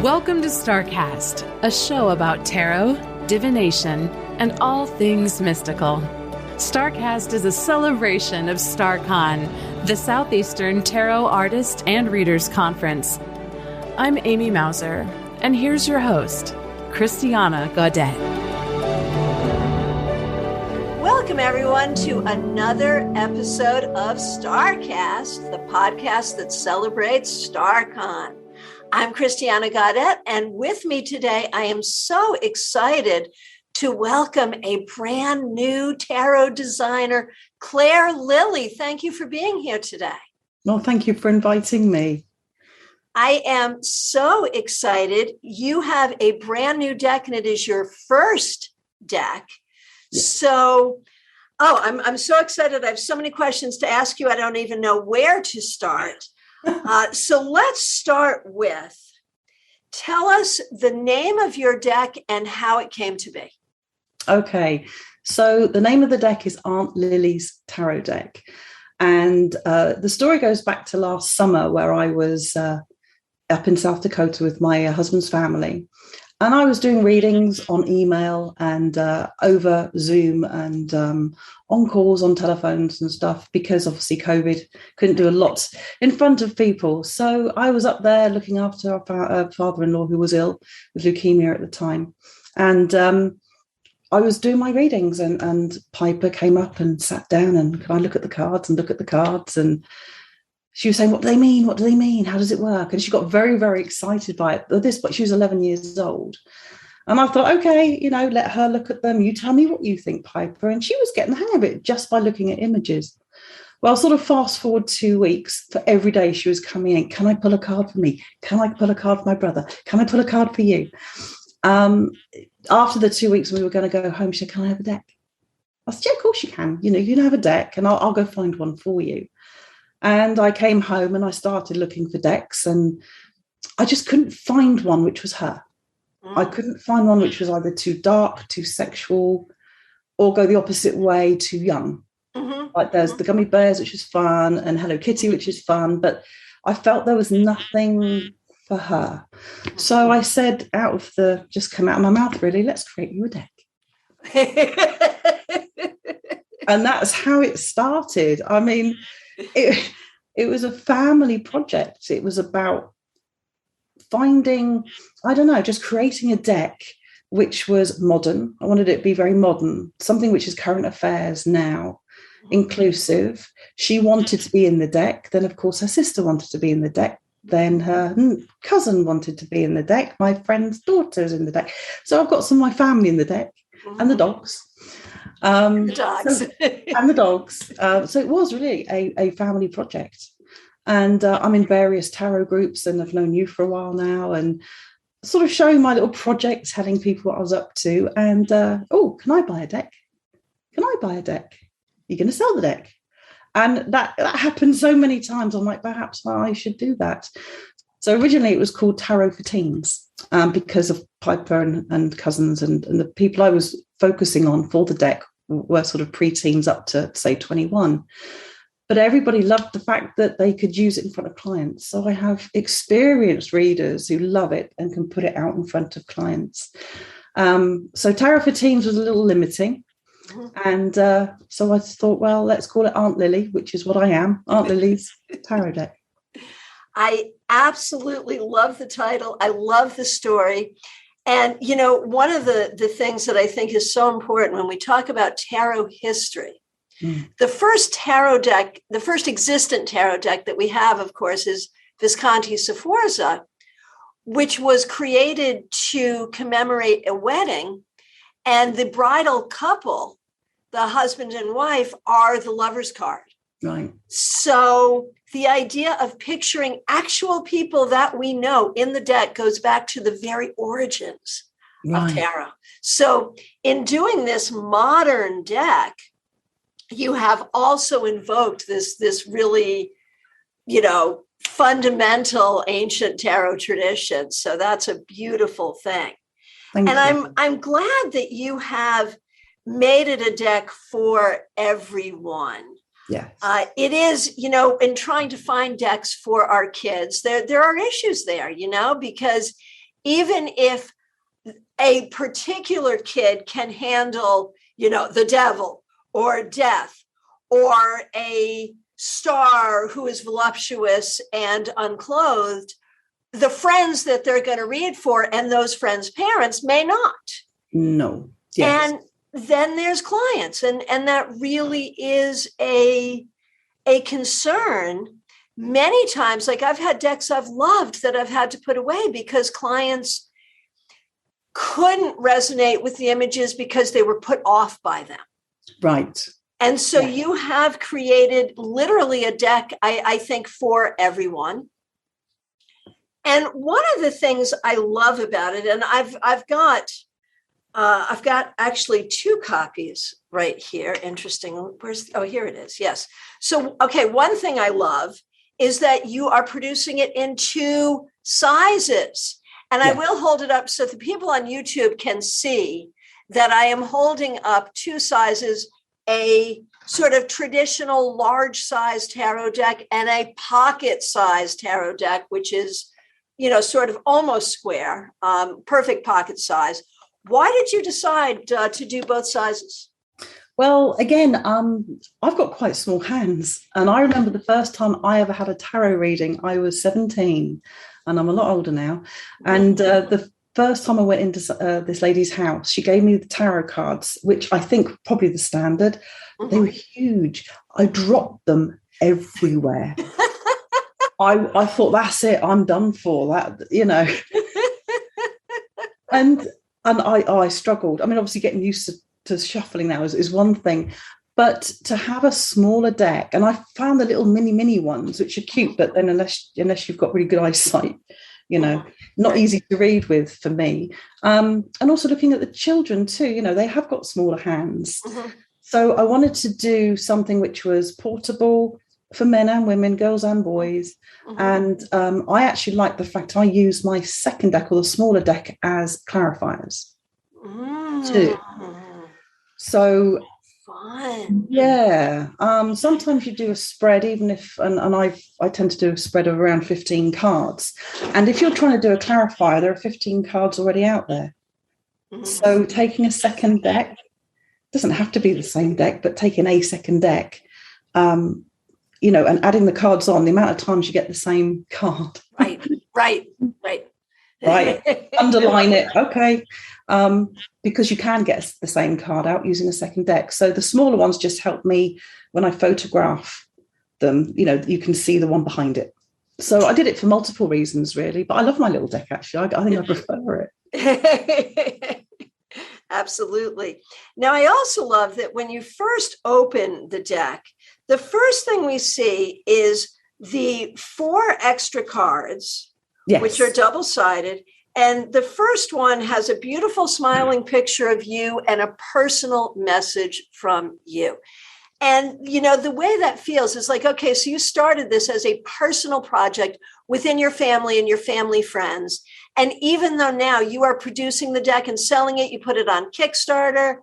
Welcome to Staarcast, a show about tarot, divination, and all things mystical. Staarcast is a celebration of Staarcon, the Southeastern Tarot Artist and Readers Conference. I'm Amy Mauser, and here's your host, Christiana Gaudet. Welcome, everyone, to another episode of Staarcast, the podcast that celebrates Staarcon. I'm Christiana Gaudet, and with me today, I am so excited to welcome a brand new tarot designer, Claire Lilly. Thank you for being here today. Well, thank you for inviting me. I am so excited. You have a brand new deck, and it is your first deck. Yes. So, I'm so excited. I have so many questions to ask you. I don't even know where to start. So let's start with, tell us the name of your deck and how it came to be. Okay, so the name of the deck is Aunt Lily's Tarot Deck. And the story goes back to last summer where I was up in South Dakota with my husband's family. And I was doing readings on email and over Zoom and on calls on telephones and stuff, because obviously COVID couldn't do a lot in front of people. So I was up there looking after our father-in-law who was ill with leukemia at the time. And I was doing my readings and Piper came up and sat down and, can I look at the cards and look at the cards? And she was saying, what do they mean? What do they mean? How does it work? And she got very, very excited by it. At this point, she was 11 years old. And I thought, okay, let her look at them. You tell me what you think, Piper. And she was getting the hang of it just by looking at images. Well, sort of fast forward 2 weeks, for every day she was coming in. Can I pull a card for me? Can I pull a card for my brother? Can I pull a card for you? After the 2 weeks, we were going to go home. She said, can I have a deck? I said, yeah, of course you can. You can have a deck and I'll go find one for you. And I came home and I started looking for decks and I just couldn't find one which was her. I couldn't find one which was either too dark, too sexual, or go the opposite way, too young. Mm-hmm. Like there's the Gummy Bears, which is fun, and Hello Kitty, which is fun, but I felt there was nothing for her. So I said, just come out of my mouth, really, let's create you a deck. And that's how it started. I mean, it was a family project. It was about finding, just creating a deck which was modern. I wanted it to be very modern, something which is current affairs now, inclusive. She wanted to be in the deck. Then, of course, her sister wanted to be in the deck. Then her cousin wanted to be in the deck. My friend's daughter is in the deck. So I've got some of my family in the deck and the dogs. The dogs. And the dogs. So it was really a family project. And I'm in various tarot groups and I've known you for a while now and sort of showing my little projects, telling people what I was up to. And, can I buy a deck? Can I buy a deck? You're going to sell the deck. And that happened so many times. I'm like, perhaps I should do that. So originally it was called Tarot for Teens because of Piper and cousins and the people I was focusing on for the deck were sort of pre-teens up to, say, 21. But everybody loved the fact that they could use it in front of clients. So I have experienced readers who love it and can put it out in front of clients. So Tarot for Teens was a little limiting. And so I thought, well, let's call it Aunt Lily, which is what I am, Aunt Lily's Tarot Deck. I absolutely love the title. I love the story. And, one of the things that I think is so important when we talk about tarot history, the first tarot deck, the first existent tarot deck that we have, of course, is Visconti Sforza, which was created to commemorate a wedding. And the bridal couple, the husband and wife, are the lover's card. Right. So the idea of picturing actual people that we know in the deck goes back to the very origins of tarot. So in doing this modern deck, you have also invoked this really, fundamental ancient tarot tradition. So that's a beautiful thing. Thank you. I'm glad that you have made it a deck for everyone. Yes. It is, in trying to find decks for our kids, there are issues there, because even if a particular kid can handle, the devil or death or a star who is voluptuous and unclothed, the friends that they're going to read for and those friends' parents may not. No. Yes. And then there's clients. And that really is a concern. Many times, like I've had decks I've loved that I've had to put away because clients couldn't resonate with the images because they were put off by them. Right. And so you have created literally a deck, I think, for everyone. And one of the things I love about it, and I've got actually 2 copies right here. Interesting. Here it is. Yes. So, okay. One thing I love is that you are producing it in 2 sizes. And I will hold it up so the people on YouTube can see that I am holding up 2 sizes, a sort of traditional large size tarot deck and a pocket size tarot deck, which is, sort of almost square, perfect pocket size. Why did you decide to do both sizes? Well, again, I've got quite small hands. And I remember the first time I ever had a tarot reading, I was 17 and I'm a lot older now. And the first time I went into this lady's house, she gave me the tarot cards, which I think probably the standard. Mm-hmm. They were huge. I dropped them everywhere. I thought, that's it. I'm done for that, And I struggled. I mean, obviously getting used to shuffling now is one thing, but to have a smaller deck, and I found the little mini ones, which are cute, but then unless you've got really good eyesight, not easy to read with for me. And also looking at the children too, they have got smaller hands. Mm-hmm. So I wanted to do something which was portable for men and women, girls and boys. Mm-hmm. And I actually like the fact I use my second deck or the smaller deck as clarifiers too. So fun. Yeah. Sometimes you do a spread, even if, and I tend to do a spread of around 15 cards. And if you're trying to do a clarifier, there are 15 cards already out there. Mm-hmm. So taking a second deck, doesn't have to be the same deck, but taking a second deck, and adding the cards on, the amount of times you get the same card. Right. Underline it. Okay. Because you can get the same card out using a second deck. So the smaller ones just help me when I photograph them, you can see the one behind it. So I did it for multiple reasons, really. But I love my little deck, actually. I think I prefer it. Absolutely. Now, I also love that when you first open the deck, the first thing we see is the 4 extra cards, which are double-sided. And the first one has a beautiful smiling picture of you and a personal message from you. And, the way that feels is like, okay, so you started this as a personal project within your family and your family friends. And even though now you are producing the deck and selling it, you put it on Kickstarter.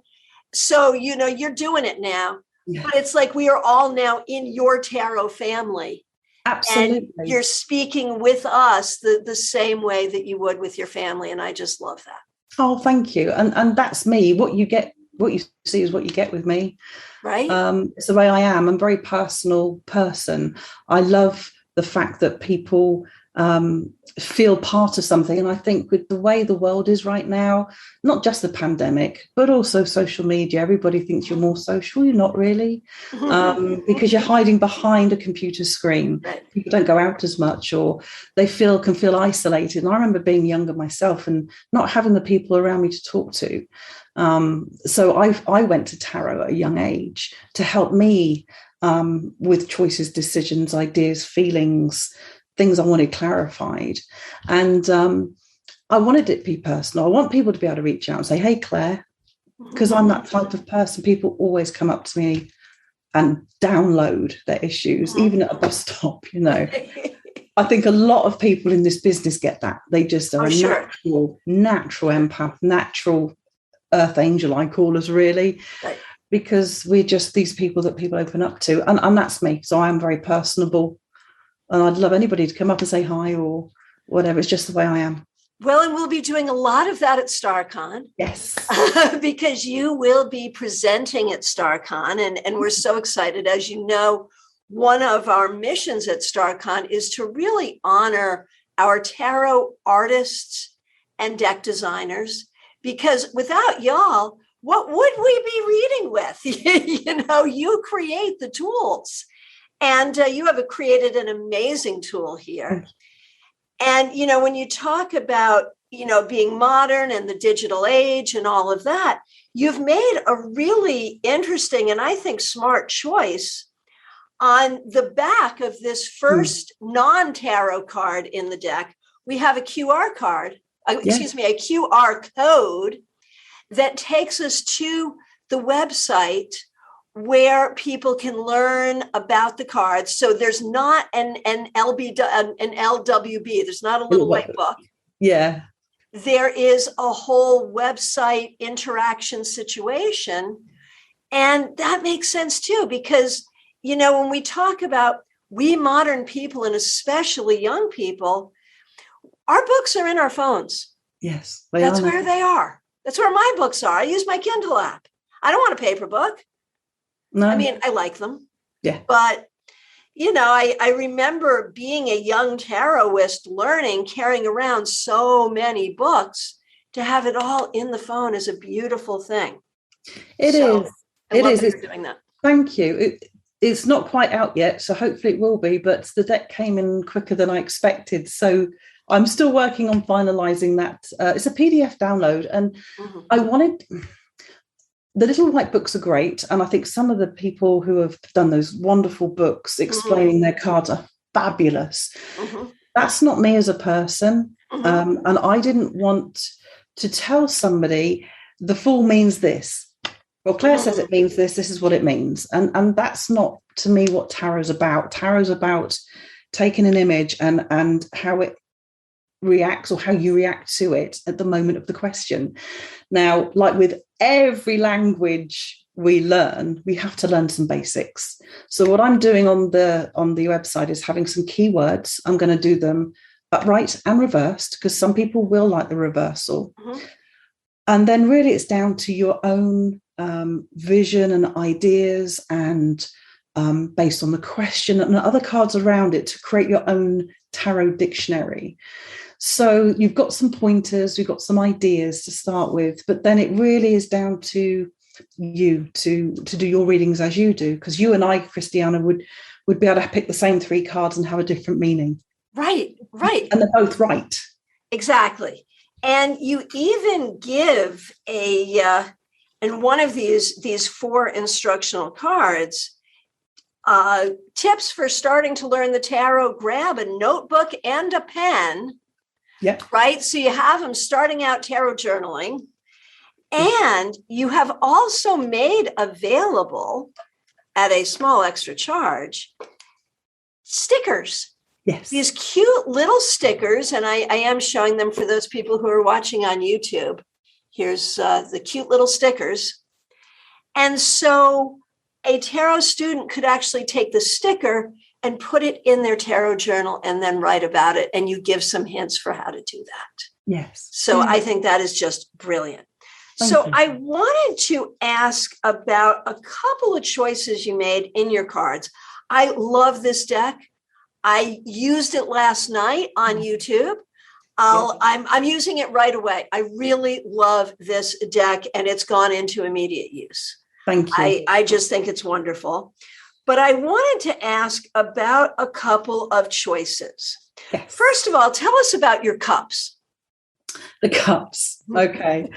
So, you're doing it now. Yeah. But it's like we are all now in your tarot family. Absolutely. And you're speaking with us the same way that you would with your family. And I just love that. Oh, thank you. And that's me. What you see is what you get with me. Right. It's the way I am. I'm a very personal person. I love the fact that people feel part of something. And I think with the way the world is right now, not just the pandemic, but also social media, everybody thinks you're more social. You're not really, because you're hiding behind a computer screen. Right. People don't go out as much, or they can feel isolated. And I remember being younger myself and not having the people around me to talk to. So I went to tarot at a young age to help me with choices, decisions, ideas, feelings, things I wanted clarified. And I wanted it to be personal. I want people to be able to reach out and say, hey, Claire, because I'm that type of person. People always come up to me and download their issues, even at a bus stop, I think a lot of people in this business get that. They just are natural empath, natural earth angel, I call us, really. Right. Because we're just these people that people open up to. And that's me. So I am very personable. And I'd love anybody to come up and say hi or whatever. It's just the way I am. Well, and we'll be doing a lot of that at Staarcon. Yes. Because you will be presenting at Staarcon. And we're so excited. As you know, one of our missions at Staarcon is to really honor our tarot artists and deck designers, because without y'all, what would we be reading with? You create the tools, and you have created an amazing tool here. And, when you talk about, being modern and the digital age and all of that, you've made a really interesting and I think smart choice. On the back of this first non-tarot card in the deck, we have a QR card, a QR code that takes us to the website where people can learn about the cards. So there's not an LWB. There's not a little white book. Yeah. There is a whole website interaction situation. And that makes sense too, because, when we talk about we modern people, and especially young people, our books are in our phones. Yes. That's where they are. That's where my books are. I use my Kindle app. I don't want a paper book. No. I mean, I like them. Yeah. But, I remember being a young tarotist, carrying around so many books. To have it all in the phone is a beautiful thing. It is. I love that you're doing that. Thank you. It's not quite out yet, so hopefully it will be, but the deck came in quicker than I expected. So I'm still working on finalizing that. It's a PDF download, and I wanted... The little white books are great, and I think some of the people who have done those wonderful books explaining their cards are fabulous. That's not me as a person, and I didn't want to tell somebody the fool means this. Well, Claire says it means this. This is what it means, and that's not, to me, what tarot's about. Tarot's about taking an image and how it reacts, or how you react to it at the moment of the question. Now, like with every language we learn, we have to learn some basics. So what I'm doing on the website is having some keywords. I'm going to do them upright and reversed, because some people will like the reversal. And then really it's down to your own vision and ideas, and based on the question and other cards around it, to create your own tarot dictionary. So you've got some pointers, we've got some ideas to start with, but then it really is down to you to do your readings as you do, because you and I, Christiana, would be able to pick the same 3 cards and have a different meaning. Right. And they're both right. Exactly. And you even give in one of these 4 instructional cards, tips for starting to learn the tarot. Grab a notebook and a pen. Yeah. Right. So you have them starting out tarot journaling, and you have also made available at a small extra charge stickers. Yes. These cute little stickers. And I am showing them for those people who are watching on YouTube. Here's the cute little stickers. And so a tarot student could actually take the sticker and put it in their tarot journal and then write about it. And you give some hints for how to do that. Yes. So I think that is just brilliant. Thank you. I wanted to ask about a couple of choices you made in your cards. I love this deck. I used it last night on YouTube. I'm using it right away. I really love this deck, and it's gone into immediate use. Thank you. I just think it's wonderful. But I wanted to ask about a couple of choices. Yes. First of all, tell us about your cups. The cups. Okay.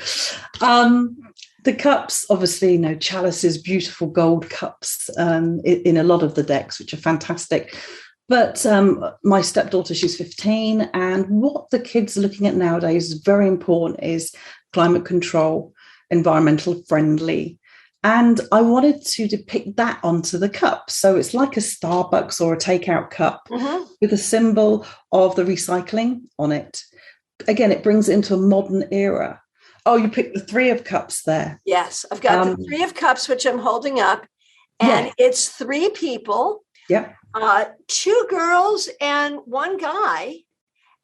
The cups, obviously, chalices, beautiful gold cups in a lot of the decks, which are fantastic. But my stepdaughter, she's 15. And what the kids are looking at nowadays is very important, is climate control, environmental friendly. And I wanted to depict that onto the cup. So it's like a Starbucks or a takeout cup with a symbol of the recycling on it. Again, it brings it into a modern era. Oh, you picked the 3 of cups there. Yes, I've got the 3 of cups, which I'm holding up. And it's 3 people. Yeah. 2 girls and 1 guy.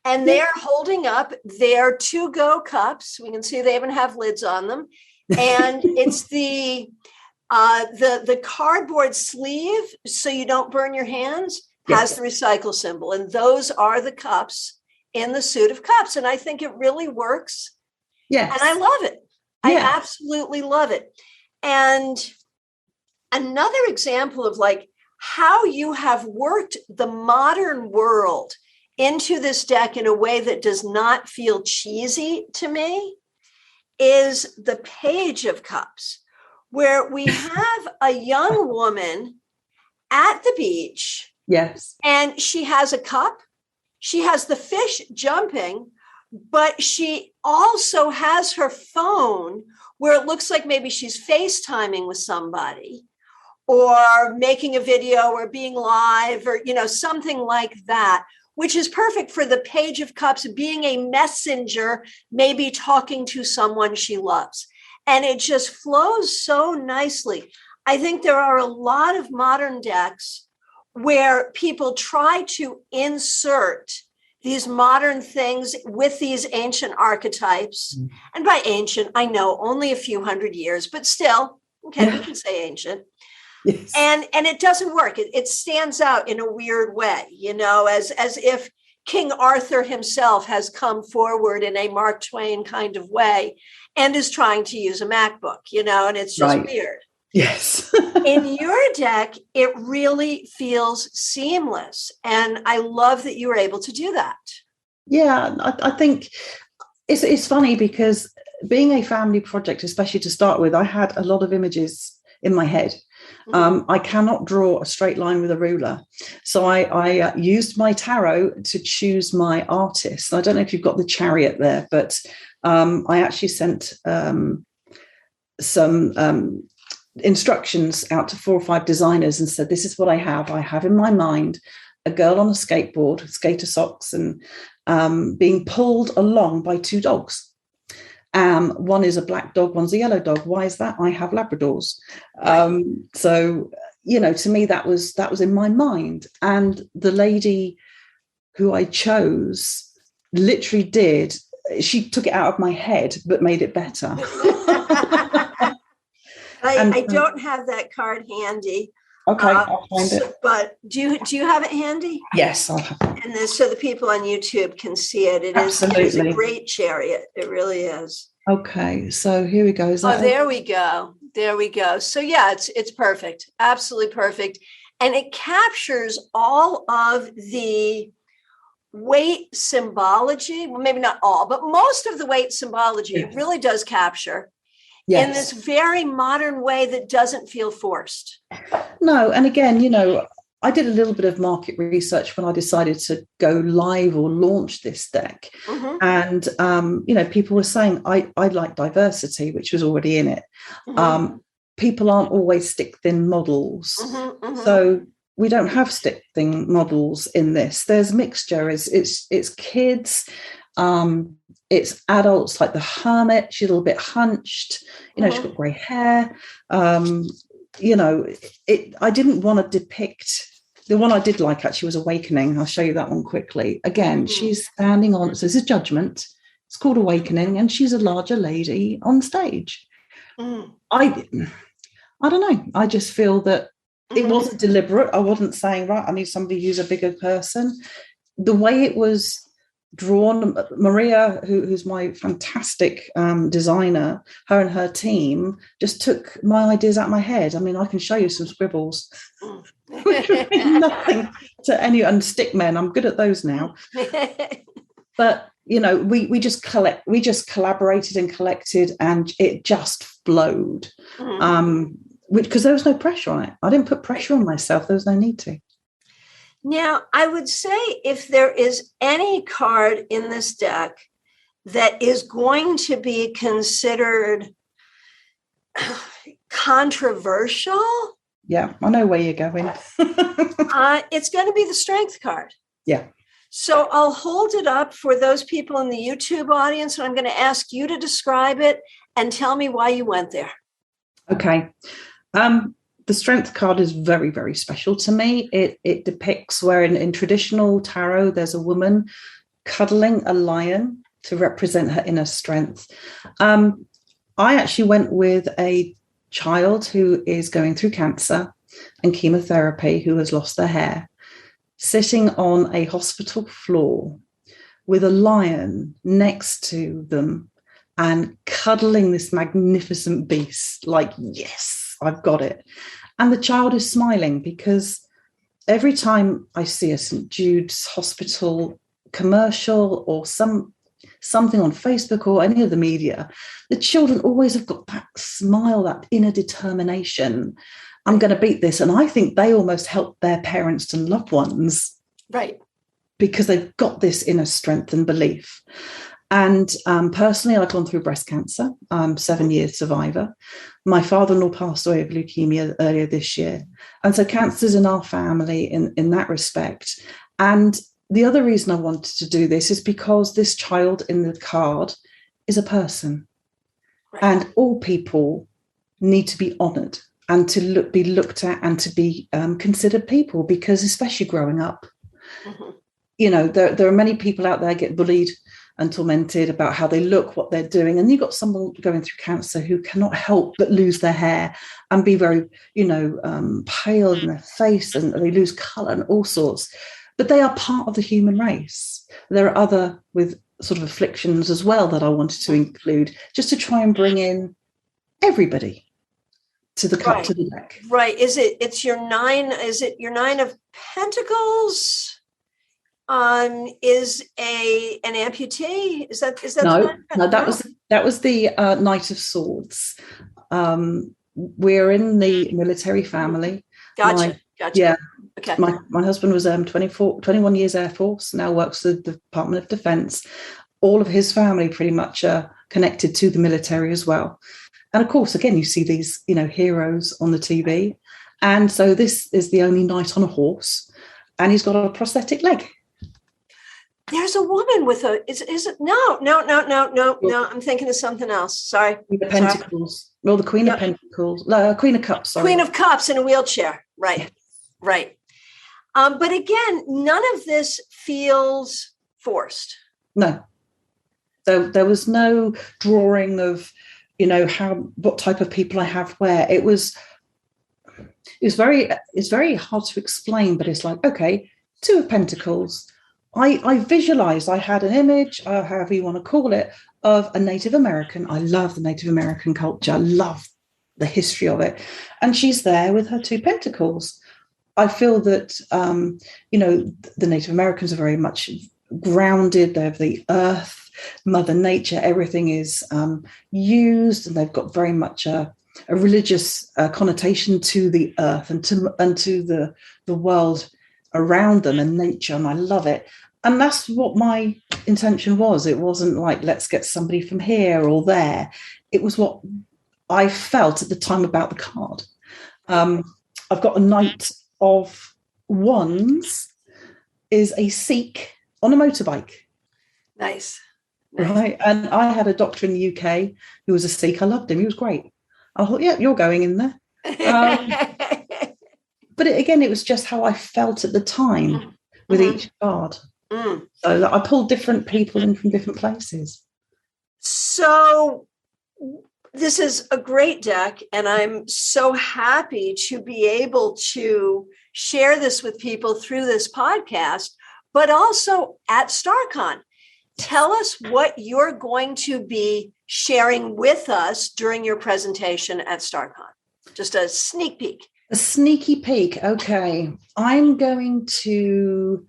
And they're holding up their to-go cups. We can see they even have lids on them. And it's the cardboard sleeve, so you don't burn your hands, has the recycle symbol. And those are the cups in the suit of cups. And I think it really works. Yes. And I love it. I absolutely love it. And another example of like how you have worked the modern world into this deck in a way that does not feel cheesy to me is the Page of Cups, where we have a young woman at the beach. Yes. And she has a cup. She has the fish jumping, but she also has her phone where it looks like maybe she's FaceTiming with somebody or making a video or being live or, something like that, which is perfect for the Page of Cups being a messenger, maybe talking to someone she loves. And it just flows so nicely. I think there are a lot of modern decks where people try to insert these modern things with these ancient archetypes. Mm. And by ancient, I know only a few hundred years, but still, okay, we can say ancient. Yes. And it doesn't work. It stands out in a weird way, as if King Arthur himself has come forward in a Mark Twain kind of way and is trying to use a MacBook, and it's just weird. Yes. In your deck, it really feels seamless. And I love that you were able to do that. Yeah, I think it's funny because being a family project, especially to start with, I had a lot of images in my head. I cannot draw a straight line with a ruler. So I used my tarot to choose my artist. I don't know if you've got the chariot there, but I actually sent some instructions out to 4 or 5 designers and said, this is what I have in my mind a girl on a skateboard, skater socks, and being pulled along by 2 dogs. One is a black dog, one's a yellow dog. Why is that? I have Labradors. So, to me, that was in my mind. And the lady who I chose literally she took it out of my head, but made it better. I don't have that card handy. Okay, I'll find it. But do you have it handy? Yes, I'll have it. And so the people on YouTube can see it. It is a great chariot. It really is. Okay, so here we go. There we go. There we go. So yeah, it's perfect. Absolutely perfect. And it captures all of the weight symbology. Well, maybe not all, but most of the weight symbology. Yes. It really does capture. Yes. In this very modern way that doesn't feel forced. No, and again, I did a little bit of market research when I decided to go live or launch this deck. Mm-hmm. And, people were saying, I like diversity, which was already in it. Mm-hmm. People aren't always stick-thin models. Mm-hmm, mm-hmm. So we don't have stick-thin models in this. There's mixture. It's kids. It's adults like the hermit. She's a little bit hunched. She's got grey hair. I didn't want to depict. The one I did like actually was Awakening. I'll show you that one quickly. Again, she's standing on. So this is Judgment. It's called Awakening, and she's a larger lady on stage. Mm. I don't know. I just feel that it wasn't deliberate. I wasn't saying, right, I need somebody who's a bigger person. The way it was drawn, Maria, who's my fantastic designer, her and her team just took my ideas out of my head. I mean, I can show you some scribbles, which would mean nothing to any, and stick men. I'm good at those now. But we just collaborated and collected, and it just flowed. Because there was no pressure on it. I didn't put pressure on myself. There was no need to. Now, I would say if there is any card in this deck that is going to be considered controversial. Yeah, I know where you're going. It's going to be the Strength card. Yeah. So I'll hold it up for those people in the YouTube audience, and I'm going to ask you to describe it and tell me why you went there. Okay. The Strength card is very, very special to me. It depicts where in traditional tarot, there's a woman cuddling a lion to represent her inner strength. I actually went with a child who is going through cancer and chemotherapy, who has lost their hair, sitting on a hospital floor with a lion next to them and cuddling this magnificent beast, like, yes, I've got it. And the child is smiling, because every time I see a St. Jude's Hospital commercial or something on Facebook or any of the media, the children always have got that smile, that inner determination. I'm going to beat this. And I think they almost help their parents and loved ones. Right. Because they've got this inner strength and belief. And personally, I've gone through breast cancer. I'm 7 years survivor. My father-in-law passed away of leukemia earlier this year. And so cancer's in our family in that respect. And the other reason I wanted to do this is because this child in the card is a person. Right. And all people need to be honoured and to be looked at and to be considered people, because especially growing up, you know, there are many people out there get bullied and tormented about how they look, what they're doing. And you've got someone going through cancer who cannot help but lose their hair and be very, pale in their face, and they lose colour and all sorts. But they are part of the human race. There are other with sort of afflictions as well that I wanted to include, just to try and bring in everybody to the cup, to the deck. Right. Is it your 9 of Pentacles? Is an amputee? Is that no? That was the Knight of Swords. We're in the military family. Gotcha. Yeah. Okay. My husband was 21 years Air Force. Now works for the Department of Defense. All of his family pretty much are connected to the military as well. And of course, again, you see these heroes on the TV. And so this is the only knight on a horse, and he's got a prosthetic leg. There's a woman with is it? No. I'm thinking of something else. Sorry. Queen of Pentacles. Well, the Queen of Pentacles. Queen of Cups, sorry. Queen of Cups in a wheelchair. Right. Yeah. Right. But again, none of this feels forced. No. So there was no drawing of, what type of people I have where. It's very hard to explain, but it's like, okay, 2 of Pentacles. I visualized, I had an image, however you want to call it, of a Native American. I love the Native American culture. I love the history of it. And she's there with her 2 pentacles. I feel that, the Native Americans are very much grounded. They're the earth, Mother Nature. Everything is used, and they've got very much a religious connotation to the earth and to the world around them and nature. And I love it. And that's what my intention was. It wasn't like, let's get somebody from here or there. It was what I felt at the time about the card. I've got a Knight of Wands, is a Sikh on a motorbike. Nice. Right. And I had a doctor in the UK who was a Sikh. I loved him. He was great. I thought, yeah, you're going in there. But it was just how I felt at the time with each card. So I pulled different people in from different places. So this is a great deck, and I'm so happy to be able to share this with people through this podcast, but also at Staarcon. Tell us what you're going to be sharing with us during your presentation at Staarcon. Just a sneak peek. A sneaky peek. Okay. I'm going to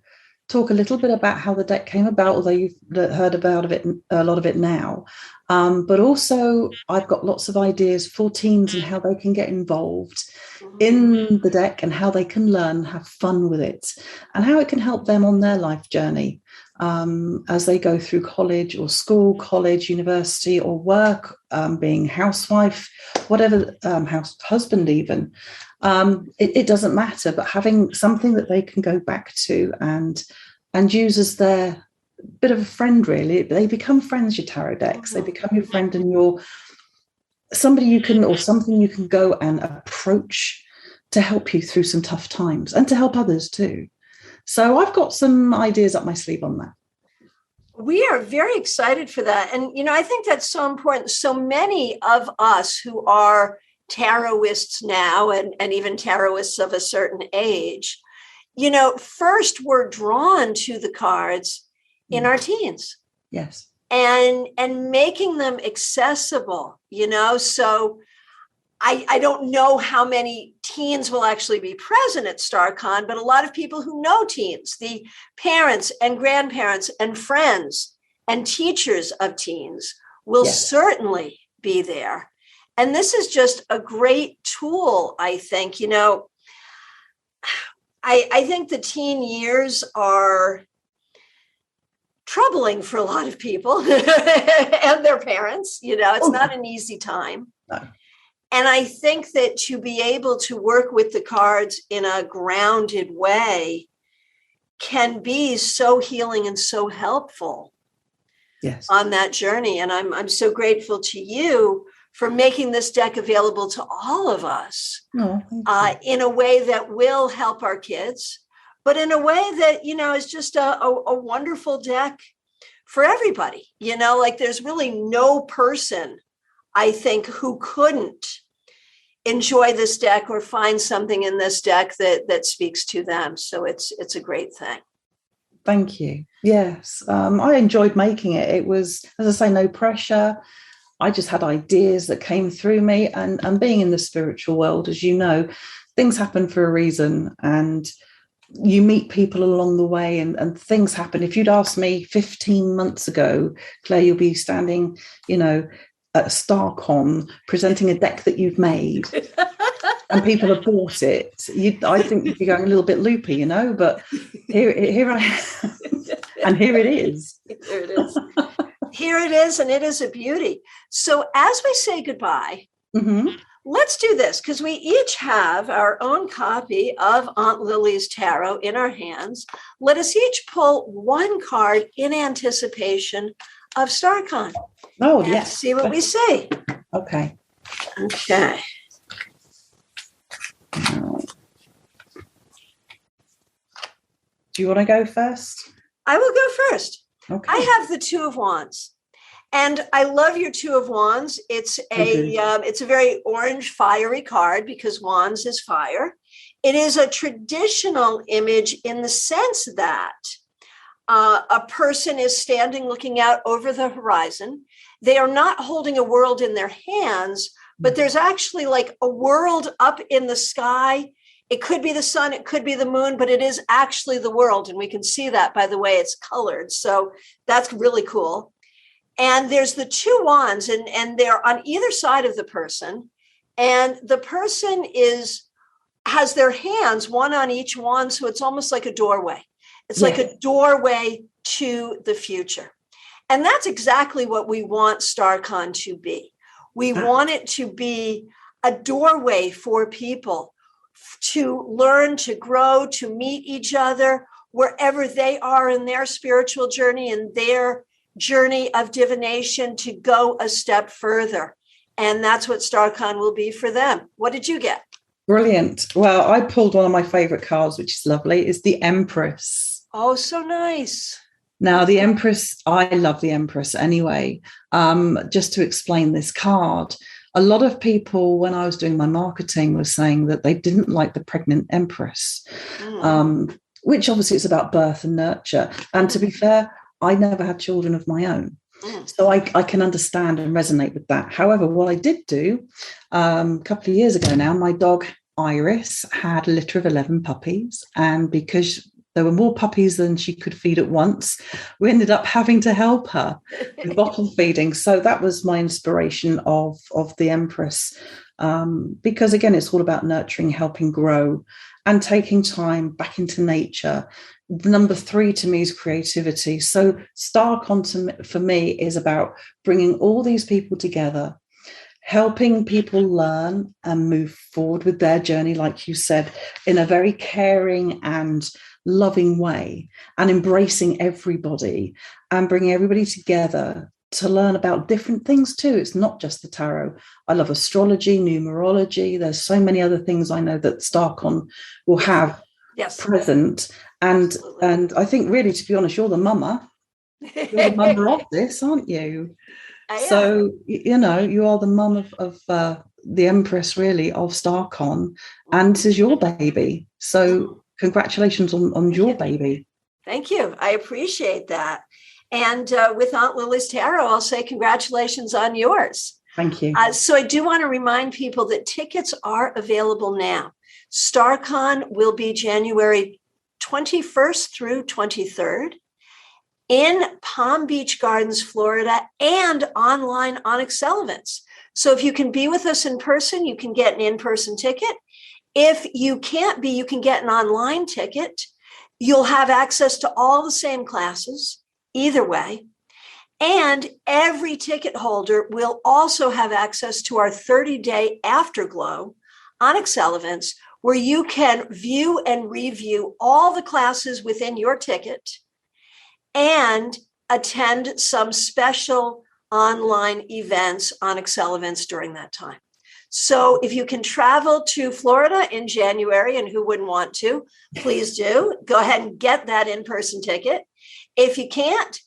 talk a little bit about how the deck came about, although you've heard about it, a lot of it now. But also I've got lots of ideas for teens and how they can get involved in the deck and how they can learn, have fun with it, and how it can help them on their life journey as they go through college or school, college, university, or work, being housewife, whatever, husband even. It doesn't matter, but having something that they can go back to and use as their bit of a friend, really. They become friends, your tarot decks. They become your friend, and you're somebody you can, or something you can go and approach to help you through some tough times and to help others too. So I've got some ideas up my sleeve on that. We are very excited for that. And, I think that's so important. So many of us who are tarotists now and even tarotists of a certain age, first we're drawn to the cards in our teens. Yes. And making them accessible, so I don't know how many teens will actually be present at Staarcon, but a lot of people who know teens, the parents and grandparents and friends and teachers of teens will certainly be there. And this is just a great tool, I think. I think the teen years are troubling for a lot of people and their parents. It's not an easy time. No. And I think that to be able to work with the cards in a grounded way can be so healing and so helpful on that journey. And I'm so grateful to you for making this deck available to all of us in a way that will help our kids, but in a way that, is just a wonderful deck for everybody. There's really no person, I think, who couldn't enjoy this deck or find something in this deck that speaks to them. So it's a great thing. Thank you. Yes. I enjoyed making it. It was, as I say, no pressure. I just had ideas that came through me, and being in the spiritual world, as you know, things happen for a reason, and you meet people along the way, and things happen. If you'd asked me 15 months ago, Claire, you'll be standing, at Staarcon presenting a deck that you've made and people have bought it, I think you'd be going a little bit loopy, but here I am. And here it is. Here it is. Here it is, and it is a beauty. So as we say goodbye, let's do this, because we each have our own copy of Aunt Lily's Tarot in our hands. Let us each pull one card in anticipation of Staarcon. Oh, and yes. See what we see. Okay. Okay. Do you want to go first? I will go first. Okay. I have the Two of Wands. And I love your Two of Wands. It's a very orange, fiery card because Wands is fire. It is a traditional image in the sense that a person is standing looking out over the horizon. They are not holding a world in their hands, but there's actually like a world up in the sky. It could be the sun, it could be the moon, but it is actually the world. And we can see that by the way it's colored. So that's really cool. And there's the two wands, and they're on either side of the person. And the person has their hands, one on each wand. So it's almost like a doorway. It's like a doorway to the future. And that's exactly what we want Staarcon to be. We want it to be a doorway for people to learn, to grow, to meet each other wherever they are in their spiritual journey and their journey of divination, to go a step further. And that's what Staarcon will be for them. What did you get? Brilliant. Well, I pulled one of my favorite cards, which is lovely. It's the Empress. Oh, so nice. Now, the Empress, I love the Empress anyway. Just to explain this card, a lot of people, when I was doing my marketing, were saying that they didn't like the pregnant Empress, which obviously is about birth and nurture. And to be fair, I never had children of my own. So I can understand and resonate with that. However, what I did do a couple of years ago now, my dog Iris had a litter of 11 puppies. And because there were more puppies than she could feed at once, we ended up having to help her with bottle feeding. So that was my inspiration of the Empress. Because again, it's all about nurturing, helping grow, and taking time back into nature. Number 3 to me is creativity. So Staarcon for me is about bringing all these people together, helping people learn and move forward with their journey, like you said, in a very caring and loving way, and embracing everybody and bringing everybody together to learn about different things too. It's not just the tarot. I love astrology, numerology. There's so many other things I know that Staarcon will have present. And I think really, to be honest, you're the mama. You're the mother of this, aren't you? I am. So, you are the mum of the Empress, really, of Staarcon, and this is your baby. So congratulations on your baby. Thank you. I appreciate that. And with Aunt Lily's Tarot, I'll say congratulations on yours. Thank you. So I do want to remind people that tickets are available now. Staarcon will be January 21st through 23rd in Palm Beach Gardens, Florida, and online on Onyx. So if you can be with us in person, you can get an in-person ticket. If you can't be, you can get an online ticket. You'll have access to all the same classes, either way. And every ticket holder will also have access to our 30-day Afterglow Onyx events, where you can view and review all the classes within your ticket and attend some special online events, Onyx events during that time. So if you can travel to Florida in January, and who wouldn't want to, please do. Go ahead and get that in-person ticket. If you can't,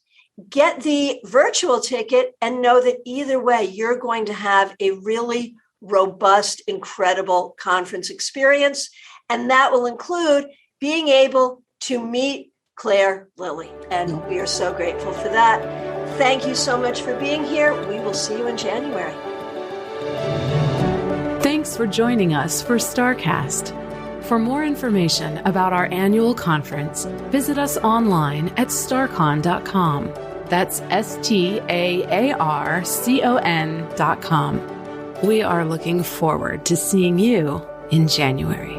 get the virtual ticket and know that either way, you're going to have a really robust, incredible conference experience. And that will include being able to meet Claire Lilly. And we are so grateful for that. Thank you so much for being here. We will see you in January. Thanks for joining us for Staarcast. For more information about our annual conference, visit us online at staarcon.com. That's STAARCON.com. We are looking forward to seeing you in January.